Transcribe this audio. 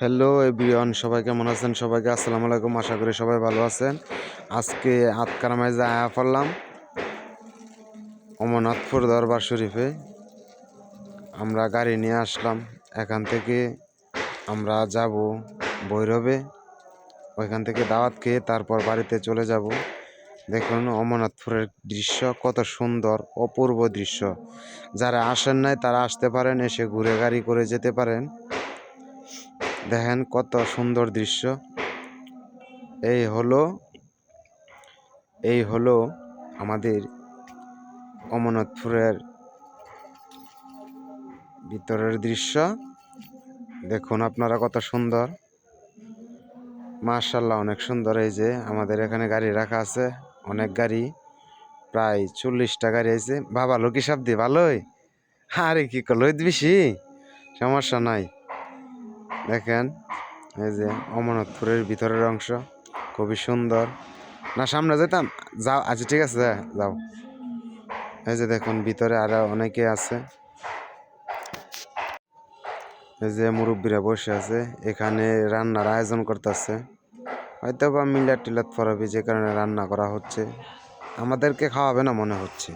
Hello everyone, সবাই কেমন আছেন? সবাইকে আসসালামু আলাইকুম। আশা করি সবাই ভালো আছেন। আজকে আতকারামায় যা আয়া পড়লাম অমরনাথপুর দরবার শরীফে। আমরা গাড়ি নিয়ে আসলাম। এখান থেকে আমরা যাব ভৈরবে। ওইখান থেকে দাওয়াত খেয়ে তারপর বাড়িতে চলে যাব। দেখুন অমরনাথপুরের দৃশ্য কত সুন্দর, অপূর্ব দৃশ্য। যারা আসেন নাই তারা আসতে পারেন, এসে ঘুরে গাড়ি করে যেতে পারেন। দেখেন কত সুন্দর দৃশ্য। এই হলো আমাদের অমরনাথপুরের ভিতরের দৃশ্য। দেখুন আপনারা কত সুন্দর, মাশাআল্লাহ অনেক সুন্দর। এই যে আমাদের এখানে গাড়ি রাখা আছে, অনেক গাড়ি, প্রায় 40টা গাড়ি আছে। বাবা লোক হিসাব দি ভালোই, আরে কি করলো বেশি সমস্যা নাই। দেখেন এই যে অমরনাথপুরের ভিতরের অংশ খুবই সুন্দর। না সামনে যেতাম, যাও আচ্ছা ঠিক আছে যাও। এই যে দেখুন ভিতরে আরো অনেকে আছে। এই যে মুরব্বীরা বসে আছে, এখানে রান্নার আয়োজন করতেছে। হয়তো বা মিলাদ টিলাদ পড়াবে, যে কারণে রান্না করা হচ্ছে। আমাদেরকে খাওয়াবে না মনে হচ্ছে।